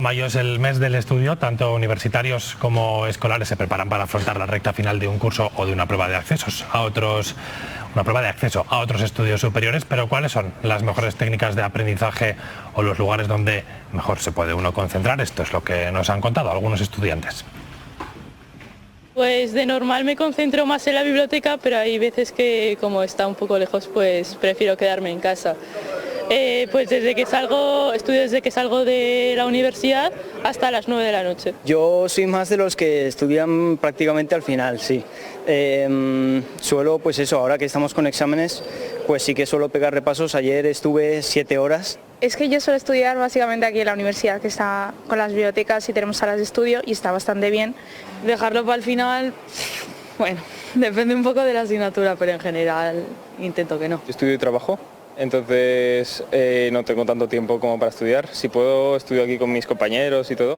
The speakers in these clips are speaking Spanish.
Mayo es el mes del estudio, tanto universitarios como escolares se preparan para afrontar la recta final de un curso o de una prueba de acceso a otros estudios superiores, pero ¿cuáles son las mejores técnicas de aprendizaje o los lugares donde mejor se puede uno concentrar? Esto es lo que nos han contado algunos estudiantes. Pues de normal me concentro más en la biblioteca, pero hay veces que como está un poco lejos, pues prefiero quedarme en casa. Pues estudio desde que salgo de la universidad hasta las 9 de la noche. Yo soy más de los que estudian prácticamente al final, sí. Suelo, pues eso, ahora que estamos con exámenes, pues sí que suelo pegar repasos. Ayer estuve 7 horas. Es que yo suelo estudiar básicamente aquí en la universidad, que está con las bibliotecas y tenemos salas de estudio y está bastante bien. Dejarlo para el final, bueno, depende un poco de la asignatura, pero en general intento que no. Estudio y trabajo. Entonces no tengo tanto tiempo como para estudiar. Si puedo, estudio aquí con mis compañeros y todo.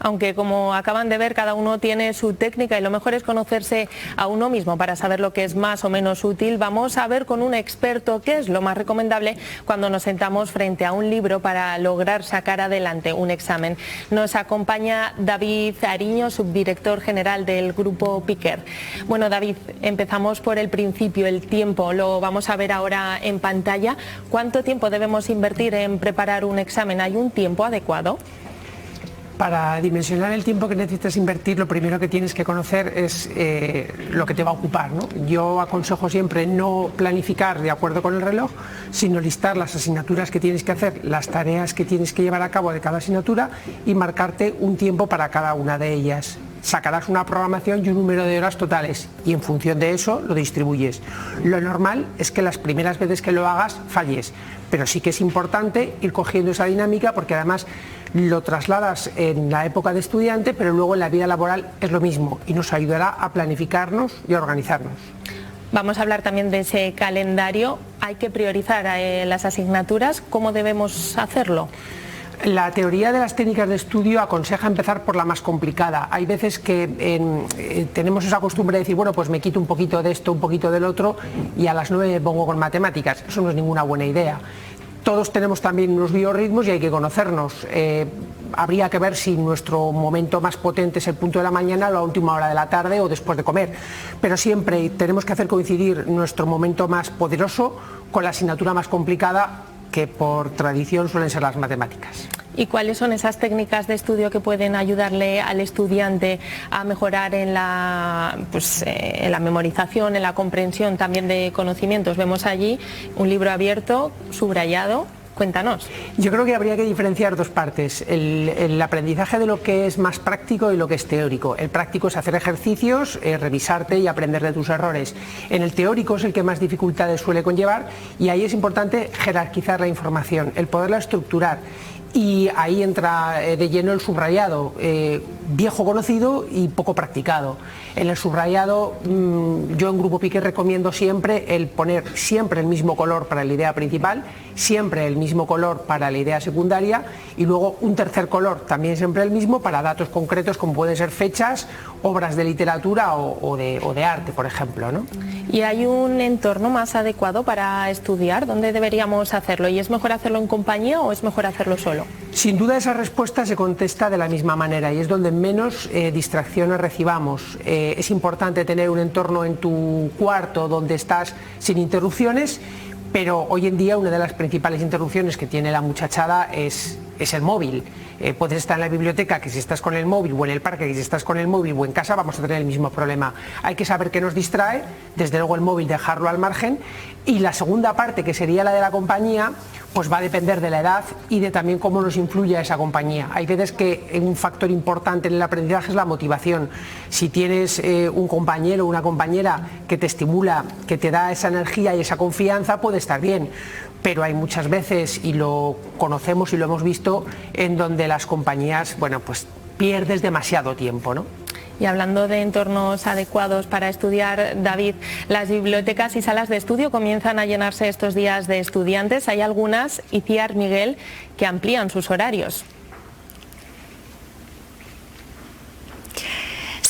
Aunque, como acaban de ver, cada uno tiene su técnica y lo mejor es conocerse a uno mismo para saber lo que es más o menos útil. Vamos a ver con un experto qué es lo más recomendable cuando nos sentamos frente a un libro para lograr sacar adelante un examen. Nos acompaña David Ariño, subdirector general del Grupo Piquer. Bueno, David, empezamos por el principio, el tiempo. Lo vamos a ver ahora en pantalla. ¿Cuánto tiempo debemos invertir en preparar un examen? ¿Hay un tiempo adecuado? Para dimensionar el tiempo que necesitas invertir, lo primero que tienes que conocer es lo que te va a ocupar, ¿no? Yo aconsejo siempre no planificar de acuerdo con el reloj, sino listar las asignaturas que tienes que hacer, las tareas que tienes que llevar a cabo de cada asignatura y marcarte un tiempo para cada una de ellas. Sacarás una programación y un número de horas totales y en función de eso lo distribuyes. Lo normal es que las primeras veces que lo hagas falles, pero sí que es importante ir cogiendo esa dinámica porque además lo trasladas en la época de estudiante, pero luego en la vida laboral es lo mismo y nos ayudará a planificarnos y a organizarnos. Vamos a hablar también de ese calendario. Hay que priorizar las asignaturas. ¿Cómo debemos hacerlo? La teoría de las técnicas de estudio aconseja empezar por la más complicada. Hay veces que tenemos esa costumbre de decir, bueno, pues me quito un poquito de esto, un poquito del otro y a las 9 me pongo con matemáticas. Eso no es ninguna buena idea. Todos tenemos también unos biorritmos y hay que conocernos. Habría que ver si nuestro momento más potente es el punto de la mañana, la última hora de la tarde o después de comer. Pero siempre tenemos que hacer coincidir nuestro momento más poderoso con la asignatura más complicada, que por tradición suelen ser las matemáticas. ¿Y cuáles son esas técnicas de estudio que pueden ayudarle al estudiante a mejorar en la memorización, en la comprensión también de conocimientos? Vemos allí un libro abierto, subrayado. Cuéntanos. Yo creo que habría que diferenciar dos partes, el aprendizaje de lo que es más práctico y lo que es teórico. El práctico es hacer ejercicios, revisarte y aprender de tus errores. En el teórico es el que más dificultades suele conllevar y ahí es importante jerarquizar la información, el poderla estructurar. Y ahí entra de lleno el subrayado, viejo conocido y poco practicado. En el subrayado, yo en Grupo Piquer recomiendo siempre el poner siempre el mismo color para la idea principal, siempre el mismo color para la idea secundaria y luego un tercer color, también siempre el mismo, para datos concretos como pueden ser fechas, obras de literatura o de arte, por ejemplo, ¿no? ¿Y hay un entorno más adecuado para estudiar? ¿Dónde deberíamos hacerlo? ¿Y es mejor hacerlo en compañía o es mejor hacerlo solo? Sin duda esa respuesta se contesta de la misma manera y es donde menos distracciones recibamos. Es importante tener un entorno en tu cuarto donde estás sin interrupciones, pero hoy en día una de las principales interrupciones que tiene la muchachada es el móvil. Puedes estar en la biblioteca, que si estás con el móvil, o en el parque, que si estás con el móvil, o en casa, vamos a tener el mismo problema. Hay que saber qué nos distrae, desde luego el móvil dejarlo al margen, y la segunda parte, que sería la de la compañía, pues va a depender de la edad y de también cómo nos influye esa compañía. Hay veces que un factor importante en el aprendizaje es la motivación. Si tienes un compañero o una compañera que te estimula, que te da esa energía y esa confianza, puede estar bien. Pero hay muchas veces, y lo conocemos y lo hemos visto, en donde las compañías, bueno, pues pierdes demasiado tiempo, ¿no? Y hablando de entornos adecuados para estudiar, David, las bibliotecas y salas de estudio comienzan a llenarse estos días de estudiantes. Hay algunas, Iciar, Miguel, que amplían sus horarios.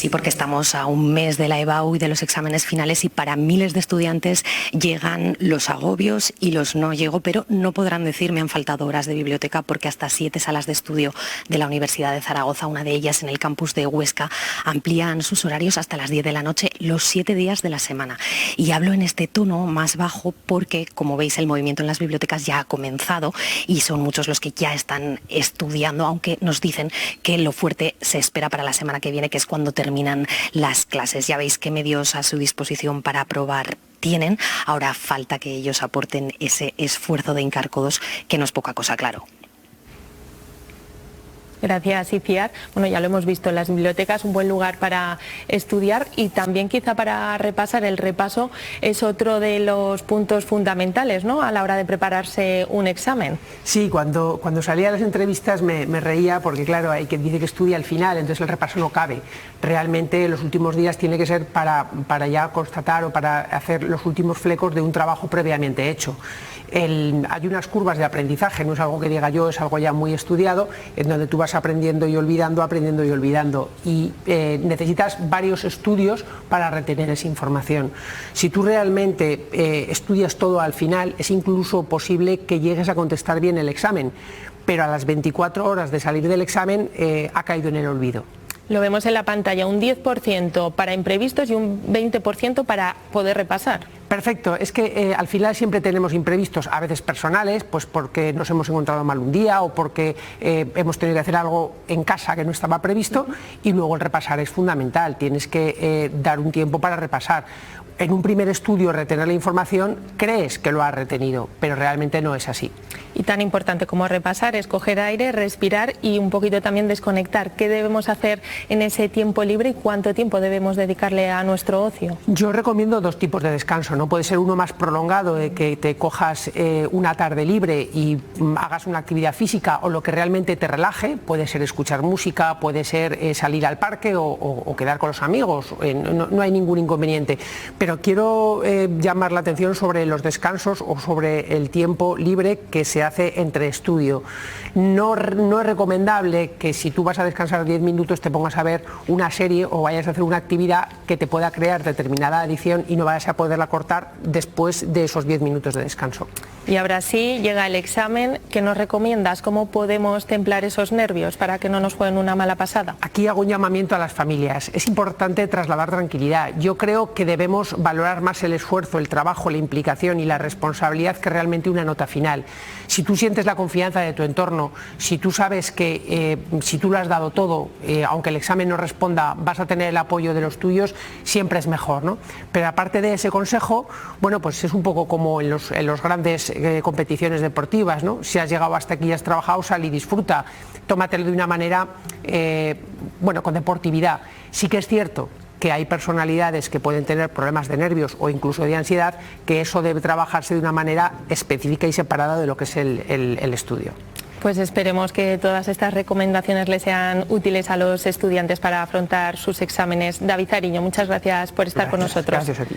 Sí, porque estamos a un mes de la EBAU y de los exámenes finales y para miles de estudiantes llegan los agobios y los no llego, pero no podrán decir me han faltado horas de biblioteca porque hasta 7 salas de estudio de la Universidad de Zaragoza, una de ellas en el campus de Huesca, amplían sus horarios hasta las 10 de la noche los 7 días de la semana. Y hablo en este tono más bajo porque, como veis, el movimiento en las bibliotecas ya ha comenzado y son muchos los que ya están estudiando, aunque nos dicen que lo fuerte se espera para la semana que viene, que es cuando terminan las clases. Ya veis qué medios a su disposición para aprobar tienen. Ahora falta que ellos aporten ese esfuerzo de hincar codos, que no es poca cosa, claro. Gracias, Iciar. Bueno, ya lo hemos visto en las bibliotecas, un buen lugar para estudiar y también quizá para repasar. El repaso es otro de los puntos fundamentales, ¿no?, a la hora de prepararse un examen. Sí, cuando salía a las entrevistas me reía porque, claro, hay quien dice que estudia al final, entonces el repaso no cabe. Realmente los últimos días tiene que ser para ya constatar o para hacer los últimos flecos de un trabajo previamente hecho. Hay unas curvas de aprendizaje, no es algo que diga yo, es algo ya muy estudiado, en donde tú vas aprendiendo y olvidando, y necesitas varios estudios para retener esa información. Si tú realmente estudias todo al final, es incluso posible que llegues a contestar bien el examen, pero a las 24 horas de salir del examen ha caído en el olvido. Lo vemos en la pantalla, un 10% para imprevistos y un 20% para poder repasar. Perfecto, es que al final siempre tenemos imprevistos, a veces personales, pues porque nos hemos encontrado mal un día o porque hemos tenido que hacer algo en casa que no estaba previsto, y luego el repasar es fundamental, tienes que dar un tiempo para repasar. En un primer estudio, retener la información, crees que lo has retenido, pero realmente no es así. Y tan importante como repasar es coger aire, respirar y un poquito también desconectar. ¿Qué debemos hacer en ese tiempo libre y cuánto tiempo debemos dedicarle a nuestro ocio? Yo recomiendo 2 tipos de descanso, ¿no? Puede ser uno más prolongado, de que te cojas una tarde libre y hagas una actividad física o lo que realmente te relaje, puede ser escuchar música, puede ser salir al parque o quedar con los amigos, no hay ningún inconveniente. Pero quiero llamar la atención sobre los descansos o sobre el tiempo libre que se hace entre estudio. No es recomendable que si tú vas a descansar 10 minutos te pongas a ver una serie o vayas a hacer una actividad que te pueda crear determinada adicción y no vayas a poderla cortar después de esos 10 minutos de descanso. Y ahora sí, llega el examen. ¿Qué nos recomiendas? ¿Cómo podemos templar esos nervios para que no nos jueguen una mala pasada? Aquí hago un llamamiento a las familias. Es importante trasladar tranquilidad. Yo creo que debemos valorar más el esfuerzo, el trabajo, la implicación y la responsabilidad que realmente una nota final. Si tú sientes la confianza de tu entorno, si tú sabes que si tú lo has dado todo, aunque el examen no responda, vas a tener el apoyo de los tuyos, siempre es mejor, ¿no? Pero aparte de ese consejo, bueno, pues es un poco como en los grandes competiciones deportivas, ¿no? Si has llegado hasta aquí y has trabajado, sal y disfruta, tómatelo de una manera, bueno, con deportividad. Sí que es cierto que hay personalidades que pueden tener problemas de nervios o incluso de ansiedad, que eso debe trabajarse de una manera específica y separada de lo que es el estudio. Pues esperemos que todas estas recomendaciones les sean útiles a los estudiantes para afrontar sus exámenes. David Zariño, muchas gracias por estar con nosotros. Gracias a ti.